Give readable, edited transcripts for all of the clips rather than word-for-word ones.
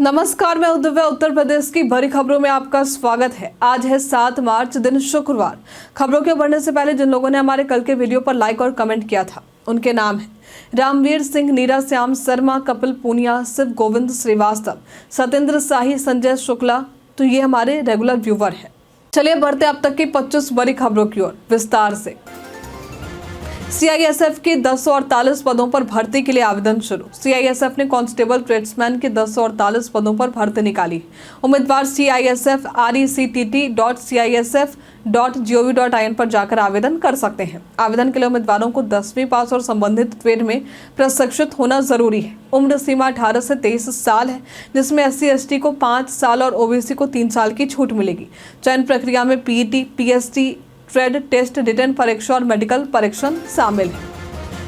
नमस्कार, मैं उद्दव्या। उत्तर प्रदेश की बड़ी खबरों में आपका स्वागत है। आज है 7 मार्च, दिन शुक्रवार। खबरों के बढ़ने से पहले जिन लोगों ने हमारे कल के वीडियो पर लाइक और कमेंट किया था उनके नाम हैं रामवीर सिंह, नीरा श्याम शर्मा, कपिल पूनिया, शिव गोविंद श्रीवास्तव, सत्येंद्र शाही, संजय शुक्ला। तो ये हमारे रेगुलर व्यूवर हैं। चलिए बढ़ते अब तक की 25 बड़ी खबरों की ओर विस्तार से। सीआईएसएफ के 1048 पदों पर भर्ती के लिए आवेदन शुरू। सीआईएसएफ ने कांस्टेबल ट्रेड्समैन के 1048 पदों पर भर्ती निकाली। उम्मीदवार CISF.RECTT.CISF.gov.in पर जाकर आवेदन कर सकते हैं। आवेदन के लिए उम्मीदवारों को 10वीं पास और संबंधित ट्रेड में प्रशिक्षित होना जरूरी है। उम्र सीमा 18 से 23 साल है, जिसमें SC/ST को 5 साल और OBC को 3 साल की छूट मिलेगी। चयन प्रक्रिया में PET, PST, trade test, written परीक्षा और मेडिकल परीक्षण शामिल है।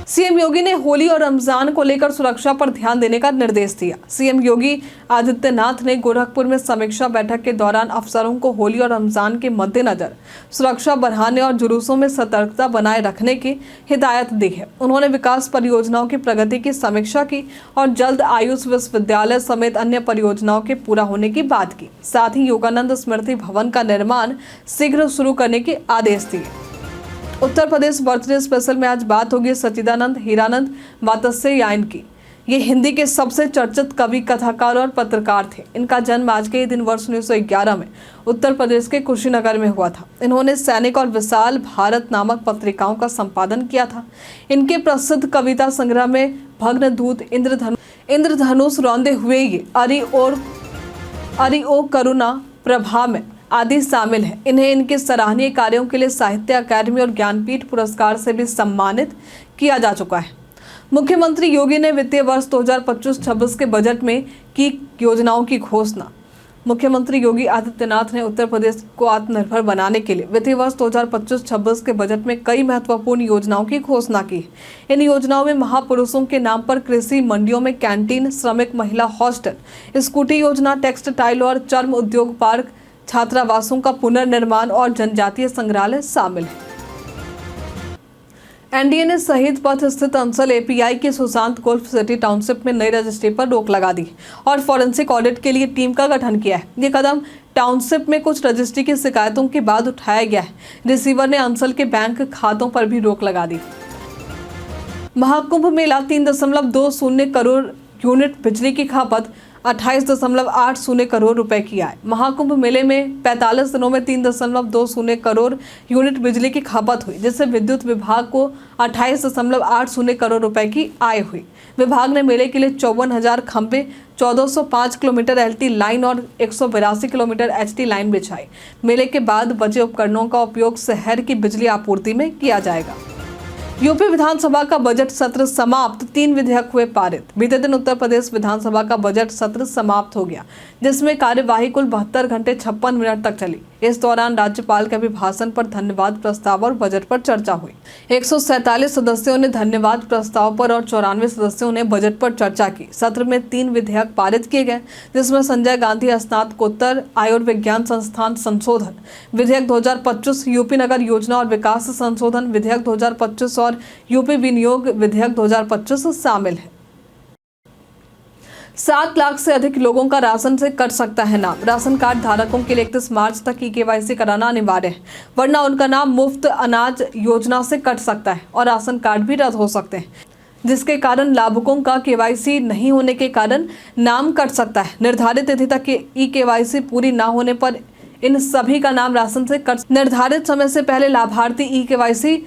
सीएम योगी ने होली और रमजान को लेकर सुरक्षा पर ध्यान देने का निर्देश दिया। सीएम योगी आदित्यनाथ ने गोरखपुर में समीक्षा बैठक के दौरान अफसरों को होली और रमजान के मद्देनजर सुरक्षा बढ़ाने और जुलूसों में सतर्कता बनाए रखने की हिदायत दी है। उन्होंने विकास परियोजनाओं की प्रगति की समीक्षा की और जल्द आयुष विश्वविद्यालय समेत अन्य परियोजनाओं के पूरा होने की बात की। साथ ही योगानंद स्मृति भवन का निर्माण शीघ्र शुरू करने के आदेश दिए। उत्तर प्रदेश बर्थडे स्पेशल में आज बात होगी सच्चिदानंद हीरानंद वात्स्यायन की। ये हिंदी के सबसे चर्चित कवि, कथाकार और पत्रकार थे। इनका जन्म आज के ही दिन वर्ष 1911 में उत्तर प्रदेश के कुशीनगर में हुआ था। इन्होंने सैनिक और विशाल भारत नामक पत्रिकाओं का संपादन किया था। इनके प्रसिद्ध कविता संग्रह में भग्नदूत, इंद्रधनुष रौंदे हुए, ये अरि ओ करुणा प्रभा में आदि शामिल है। इन्हें इनके सराहनीय कार्यों के लिए साहित्य अकादमी और ज्ञानपीठ पुरस्कार से भी सम्मानित किया जा चुका है। मुख्यमंत्री योगी ने वित्तीय वर्ष 2025-26 के बजट में की योजनाओं की घोषणा। मुख्यमंत्री योगी आदित्यनाथ ने उत्तर प्रदेश को आत्मनिर्भर बनाने के लिए वित्तीय वर्ष 2025-26 के बजट में कई महत्वपूर्ण योजनाओं की घोषणा की। इन योजनाओं में महापुरुषों के नाम पर कृषि मंडियों में कैंटीन, श्रमिक महिला हॉस्टल, स्कूटी योजना, टेक्सटाइल और चर्म उद्योग पार्क, छात्रावासों का पुनर्निर्माण और जनजातीय संग्रहालय शामिल है। एनडीए ने शहीद पथ स्थित अंसल API के सुशांत गोल्फ सिटी टाउनशिप में नई रजिस्ट्री पर रोक लगा दी और फॉरेंसिक ऑडिट के लिए टीम का गठन किया है। ये कदम टाउनशिप में कुछ रजिस्ट्री की शिकायतों के बाद उठाया गया है। रिसीवर ने अंसल के बैंक खातों पर भी रोक लगा दी। महाकुंभ मेला 3.20 करोड़ यूनिट बिजली की खपत 28.80 करोड़ रुपए की आय। महाकुंभ मेले में 45 दिनों में 3.20 करोड़ यूनिट बिजली की खपत हुई, जिससे विद्युत विभाग को 28.80 करोड़ रुपए की आय हुई। विभाग ने मेले के लिए 54,000 खंभे, 1405 किलोमीटर LT लाइन और 182 किलोमीटर HT लाइन बिछाई। मेले के बाद बचे उपकरणों का उपयोग शहर की बिजली आपूर्ति में किया जाएगा। यूपी विधानसभा का बजट सत्र समाप्त, 3 विधेयक हुए पारित। बीते दिन उत्तर प्रदेश विधानसभा का बजट सत्र समाप्त हो गया, जिसमें कार्यवाही कुल 72 घंटे 56 मिनट तक चली। इस दौरान राज्यपाल के अभिभाषण पर धन्यवाद प्रस्ताव और बजट पर चर्चा हुई। 147 सदस्यों ने धन्यवाद प्रस्ताव पर और 94 सदस्यों ने बजट पर चर्चा की। सत्र में 3 विधेयक पारित किए गए, जिसमें संजय गांधी स्नातकोत्तर आयुर्विज्ञान संस्थान संशोधन विधेयक 2025, यूपी नगर योजना और विकास संशोधन विधेयक 2025 और यूपी विनियोग विधेयक 2025 शामिल है। 7 लाख से अधिक लोगों का राशन से कट सकता है नाम। राशन कार्ड धारकों के लिए 31 मार्च तक KYC कराना अनिवार्य है, वरना उनका नाम मुफ्त अनाज योजना से कट सकता है और राशन कार्ड भी रद्द हो सकते हैं, जिसके कारण लाभुकों का KYC नहीं होने के कारण नाम कट सकता है। निर्धारित तिथि तक KYC पूरी ना होने पर इन सभी का नाम राशन से कट। निर्धारित समय से पहले लाभार्थी KYC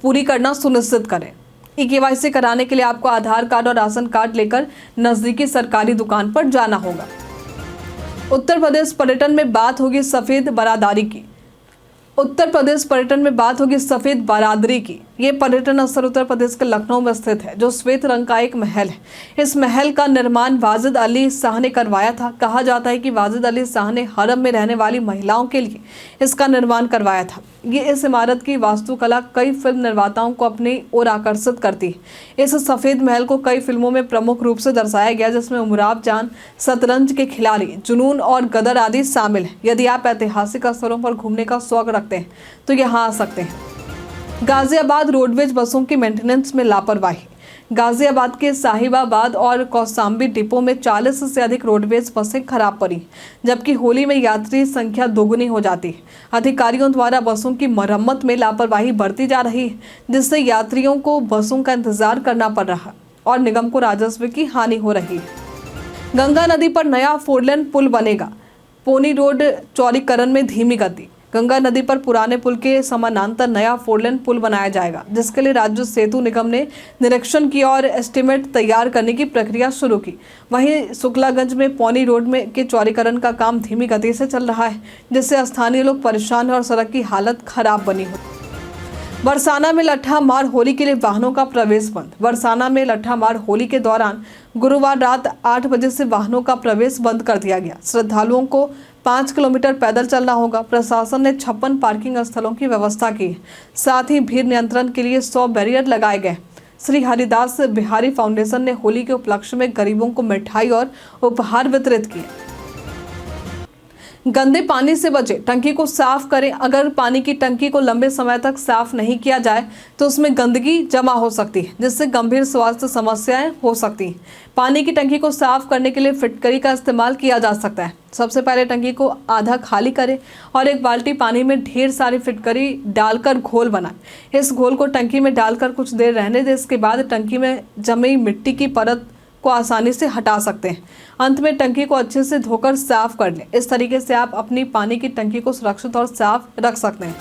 पूरी करना सुनिश्चित करें। KYC कराने के लिए आपको आधार कार्ड और राशन कार्ड लेकर नजदीकी सरकारी दुकान पर जाना होगा। उत्तर प्रदेश पर्यटन में बात होगी सफेद बारादरी की। उत्तर प्रदेश पर्यटन में बात होगी सफेद बारादरी की। ये पर्यटन स्थल उत्तर प्रदेश के लखनऊ में स्थित है, जो श्वेत रंग का एक महल है। इस महल का निर्माण वाजिद अली शाह ने करवाया था। कहा जाता है कि वाजिद अली शाह ने हरम में रहने वाली महिलाओं के लिए इसका निर्माण करवाया था। ये इस इमारत की वास्तुकला कई फिल्म निर्माताओं को अपनी ओर आकर्षित करती है। इस सफेद महल को कई फिल्मों में प्रमुख रूप से दर्शाया गया, जिसमें उमराव जान, शतरंज के खिलाड़ी, जुनून और गदर आदि शामिल हैं। यदि आप ऐतिहासिक स्थलों पर घूमने का शौक रखते हैं तो यहाँ आ सकते हैं। गाजियाबाद रोडवेज बसों की मेंटेनेंस में लापरवाही। गाजियाबाद के साहिबाबाद और कौसाम्बी डिपो में 40 से अधिक रोडवेज बसें खराब पड़ी, जबकि होली में यात्री संख्या दोगुनी हो जाती है। अधिकारियों द्वारा बसों की मरम्मत में लापरवाही बरती जा रही है, जिससे यात्रियों को बसों का इंतजार करना पड़ रहा है और निगम को राजस्व की हानि हो रही है। गंगा नदी पर नया 4 लेन पुल बनेगा, पोनी रोड चौड़ीकरण में धीमी गति। गंगा नदी पर पुराने पुल के समानांतर नया 4 लेन पुल बनाया जाएगा, जिसके लिए राज्य सेतु निगम ने निरीक्षण किया और एस्टीमेट तैयार करने की प्रक्रिया शुरू की। वहीं शुक्लागंज में पौनी रोड में के चौड़ीकरण का काम धीमी गति से चल रहा है, जिससे स्थानीय लोग परेशान हैं और सड़क की हालत खराब बनी हुई। बरसाना में लट्ठा मार होली के लिए वाहनों का प्रवेश बंद। बरसाना में लट्ठा मार होली के दौरान गुरुवार रात 8 बजे से वाहनों का प्रवेश बंद कर दिया गया। श्रद्धालुओं को 5 किलोमीटर पैदल चलना होगा। प्रशासन ने 56 पार्किंग स्थलों की व्यवस्था की है। साथ ही भीड़ नियंत्रण के लिए 100 बैरियर लगाए गए। श्री हरिदास बिहारी फाउंडेशन ने होली के उपलक्ष्य में गरीबों को मिठाई और उपहार वितरित किए। गंदे पानी से बचे, टंकी को साफ करें। अगर पानी की टंकी को लंबे समय तक साफ नहीं किया जाए तो उसमें गंदगी जमा हो सकती है, जिससे गंभीर स्वास्थ्य समस्याएं हो सकती हैं। पानी की टंकी को साफ करने के लिए फिटकरी का इस्तेमाल किया जा सकता है। सबसे पहले टंकी को आधा खाली करें और एक बाल्टी पानी में ढेर सारी फिटकरी डालकर घोल बनाएं। इस घोल को टंकी में डालकर कुछ देर रहने दें। इसके बाद टंकी में जमी मिट्टी की परत को आसानी से हटा सकते हैं। अंत में टंकी को अच्छे से धोकर साफ कर लें। इस तरीके से आप अपनी पानी की टंकी को सुरक्षित और साफ रख सकते हैं।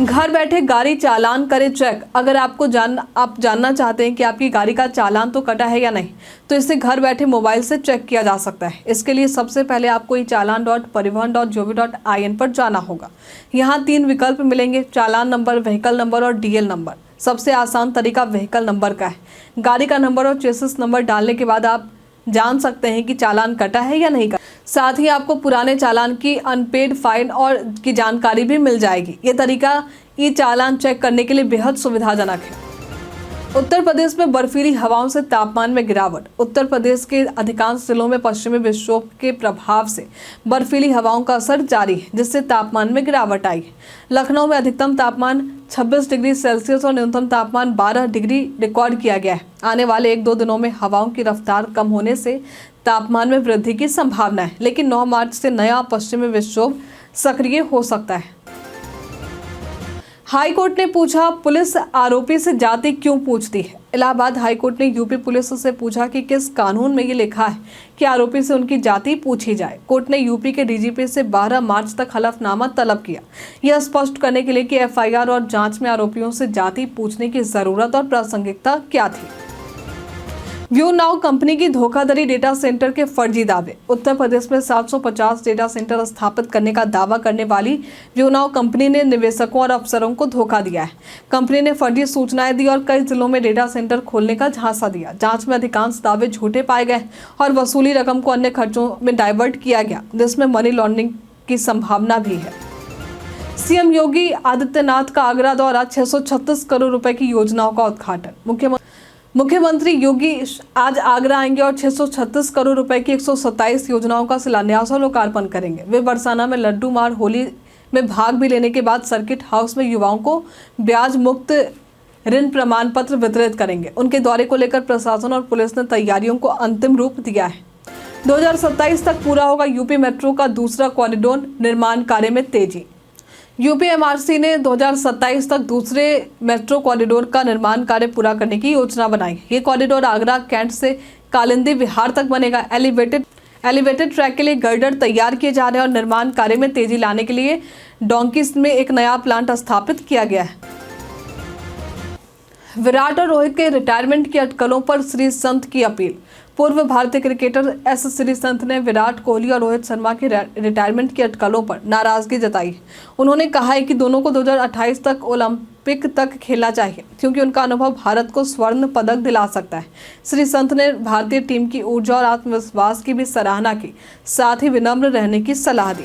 घर बैठे गाड़ी चालान करें चेक। अगर आप जानना चाहते हैं कि आपकी गाड़ी का चालान तो कटा है या नहीं, तो इसे घर बैठे मोबाइल से चेक किया जा सकता है। इसके लिए सबसे पहले आपको चालान.परिवहन.gov.in पर जाना होगा। यहाँ 3 विकल्प मिलेंगे: चालान नंबर, व्हीकल नंबर और डीएल नंबर। सबसे आसान तरीका व्हीकल नंबर का है। गाड़ी का नंबर और चेसिस नंबर डालने के बाद आप जान सकते हैं कि चालान कटा है या नहीं कटा। साथ ही आपको पुराने चालान की अनपेड फाइन और की जानकारी भी मिल जाएगी। ये तरीका ई चालान चेक करने के लिए बेहद सुविधाजनक है। उत्तर प्रदेश में बर्फीली हवाओं से तापमान में गिरावट। उत्तर प्रदेश के अधिकांश जिलों में पश्चिमी विक्षोभ के प्रभाव से बर्फीली हवाओं का असर जारी है, जिससे तापमान में गिरावट आई है। लखनऊ में अधिकतम तापमान 26 डिग्री सेल्सियस और न्यूनतम तापमान 12 डिग्री रिकॉर्ड किया गया है। आने वाले 1-2 दिनों में हवाओं की रफ्तार कम होने से तापमान में वृद्धि की संभावना है, लेकिन 9 मार्च से नया पश्चिमी विक्षोभ सक्रिय हो सकता है। हाई कोर्ट ने पूछा, पुलिस आरोपी से जाति क्यों पूछती है। इलाहाबाद हाई कोर्ट ने यूपी पुलिस से पूछा कि किस कानून में ये लिखा है कि आरोपी से उनकी जाति पूछी जाए। कोर्ट ने यूपी के डीजीपी से 12 मार्च तक हलफनामा तलब किया, यह स्पष्ट करने के लिए कि एफआईआर और जांच में आरोपियों से जाति पूछने की जरूरत और प्रासंगिकता क्या थी। व्यू नाउ कंपनी की धोखाधड़ी, डेटा सेंटर के फर्जी दावे। उत्तर प्रदेश में 750 डेटा सेंटर स्थापित करने का दावा करने वाली व्यू नाउ कंपनी ने निवेशकों और अफसरों को धोखा दिया है। कंपनी ने फर्जी सूचनाएं दी और कई जिलों में डेटा सेंटर खोलने का झांसा दिया। जांच में अधिकांश दावे झूठे पाए गए और वसूली रकम को अन्य खर्चों में डाइवर्ट किया गया, जिसमें मनी लॉन्ड्रिंग की संभावना भी है। सीएम योगी आदित्यनाथ का आगरा दौरा, 636 करोड़ रुपए की योजनाओं का उद्घाटन। मुख्यमंत्री योगी आज आगरा आएंगे और 636 करोड़ रुपए की 127 योजनाओं का शिलान्यास और लोकार्पण करेंगे। वे बरसाना में लड्डू मार होली में भाग भी लेने के बाद सर्किट हाउस में युवाओं को ब्याज मुक्त ऋण प्रमाण पत्र वितरित करेंगे। उनके दौरे को लेकर प्रशासन और पुलिस ने तैयारियों को अंतिम रूप दिया है। 2027 तक पूरा होगा यूपी मेट्रो का दूसरा कॉरिडोर, निर्माण कार्य में तेजी। यूपीएमआरसी ने 2027 तक दूसरे मेट्रो कॉरिडोर का निर्माण कार्य पूरा करने की योजना बनाई। ये कॉरिडोर आगरा कैंट से कालिंदी विहार तक बनेगा। एलिवेटेड ट्रैक के लिए गर्डर तैयार किए जा रहे हैं और निर्माण कार्य में तेजी लाने के लिए डोंकिस में एक नया प्लांट स्थापित किया गया है। विराट और रोहित के रिटायरमेंट की अटकलों पर श्री संत की अपील। पूर्व भारतीय क्रिकेटर एस श्रीसंत ने विराट कोहली और रोहित शर्मा के रिटायरमेंट की अटकलों पर नाराजगी जताई। उन्होंने कहा है कि दोनों को 2028 तक ओलंपिक तक खेलना चाहिए, क्योंकि उनका अनुभव भारत को स्वर्ण पदक दिला सकता है। श्रीसंत ने भारतीय टीम की ऊर्जा और आत्मविश्वास की भी सराहना की, साथ ही विनम्र रहने की सलाह दी।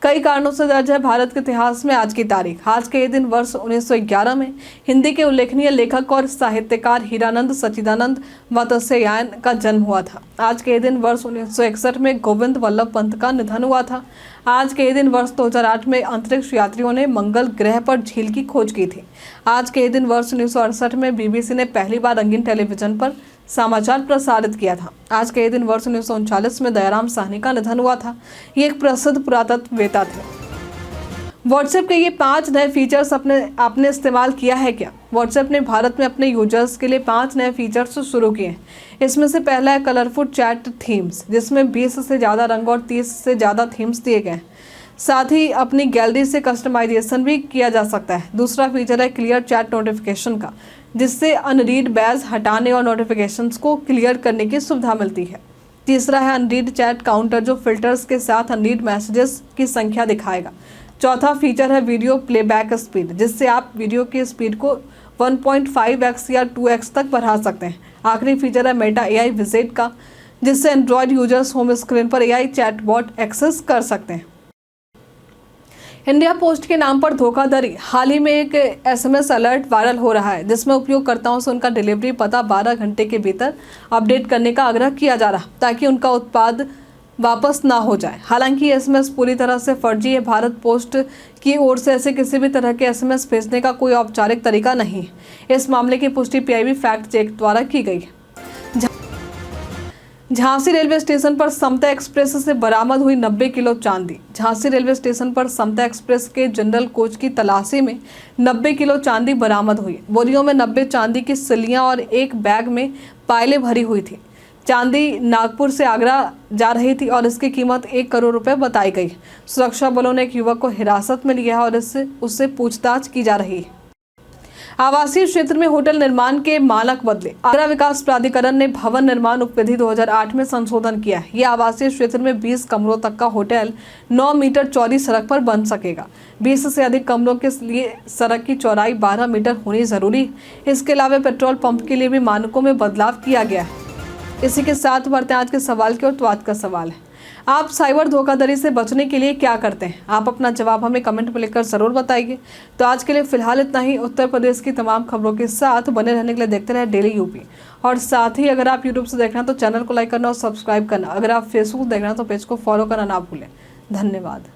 कई कारणों से दर्ज है भारत के इतिहास में आज की तारीख। आज के ये दिन वर्ष 1911 में हिंदी के उल्लेखनीय लेखक और साहित्यकार हीरानंद सच्चिदानंद वात्स्यायन का जन्म हुआ था। आज के ये दिन वर्ष 1961 में गोविंद वल्लभ पंत का निधन हुआ था। आज के ये दिन वर्ष 2008 में अंतरिक्ष यात्रियों ने मंगल ग्रह पर झील की खोज की थी। आज के ये दिन वर्ष 1968 में BBC ने पहली बार रंगीन टेलीविजन पर समाचार प्रसारित किया था। आज के ये दिन वर्ष 1939 में दयाराम साहनी का निधन हुआ था। ये एक प्रसिद्ध पुरातत्ववेत्ता थे। व्हाट्सएप के ये 5 नए फीचर्स आपने इस्तेमाल किया है क्या? व्हाट्सएप ने भारत में अपने यूजर्स के लिए 5 नए फीचर्स शुरू किए हैं। इसमें से पहला है कलरफुल चैट थीम्स, जिसमें 20 से ज़्यादा रंग और 30 से ज़्यादा थीम्स दिए गए हैं। साथ ही अपनी गैलरी से कस्टमाइजेशन भी किया जा सकता है। दूसरा फीचर है क्लियर चैट नोटिफिकेशन का, जिससे अनरीड बैज हटाने और नोटिफिकेशंस को क्लियर करने की सुविधा मिलती है। तीसरा है अनरीड चैट काउंटर, जो फिल्टर्स के साथ अनरीड मैसेजेस की संख्या दिखाएगा। चौथा फीचर है वीडियो प्लेबैक स्पीड, जिससे आप वीडियो की स्पीड को 1.5x या 2x तक बढ़ा सकते हैं। आखिरी फीचर है मेटा AI विजेट का, जिससे एंड्रॉयड यूजर्स होम स्क्रीन पर AI चैटबॉट एक्सेस कर सकते हैं। इंडिया पोस्ट के नाम पर धोखाधड़ी। हाल ही में एक SMS अलर्ट वायरल हो रहा है, जिसमें उपयोगकर्ताओं से उनका डिलीवरी पता 12 घंटे के भीतर अपडेट करने का आग्रह किया जा रहा, ताकि उनका उत्पाद वापस ना हो जाए। हालांकि SMS पूरी तरह से फर्जी है। भारत पोस्ट की ओर से ऐसे किसी भी तरह के SMS भेजने का कोई औपचारिक तरीका नहीं है। इस मामले की पुष्टि PIB फैक्ट चेक द्वारा की गई है। झांसी रेलवे स्टेशन पर समता एक्सप्रेस से बरामद हुई 90 किलो चांदी। झांसी रेलवे स्टेशन पर समता एक्सप्रेस के जनरल कोच की तलाशी में 90 किलो चांदी बरामद हुई। बोरियों में 90 चांदी की सिल्लियां और एक बैग में पायलें भरी हुई थी। चांदी नागपुर से आगरा जा रही थी और इसकी कीमत 1 करोड़ रुपए बताई गई। सुरक्षा बलों ने एक युवक को हिरासत में लिया है और उससे पूछताछ की जा रही है। आवासीय क्षेत्र में होटल निर्माण के मानक बदले। आगरा विकास प्राधिकरण ने भवन निर्माण उपविधि 2008 में संशोधन किया है। ये आवासीय क्षेत्र में 20 कमरों तक का होटल 9 मीटर चौड़ी सड़क पर बन सकेगा। 20 से अधिक कमरों के लिए सड़क की चौड़ाई 12 मीटर होनी जरूरी है। इसके अलावा पेट्रोल पंप के लिए भी मानकों में बदलाव किया गया है। इसी के साथ बढ़ते हैं आज के सवाल की ओर। तो आज का सवाल है, आप साइबर धोखाधड़ी से बचने के लिए क्या करते हैं? आप अपना जवाब हमें कमेंट में लिखकर जरूर बताइए। तो आज के लिए फिलहाल इतना ही। उत्तर प्रदेश की तमाम खबरों के साथ बने रहने के लिए देखते रहे डेली यूपी। और साथ ही अगर आप यूट्यूब से देखना तो चैनल को लाइक करना और सब्सक्राइब करना। अगर आप फेसबुक देखना तो पेज को फॉलो करना ना भूलें। धन्यवाद।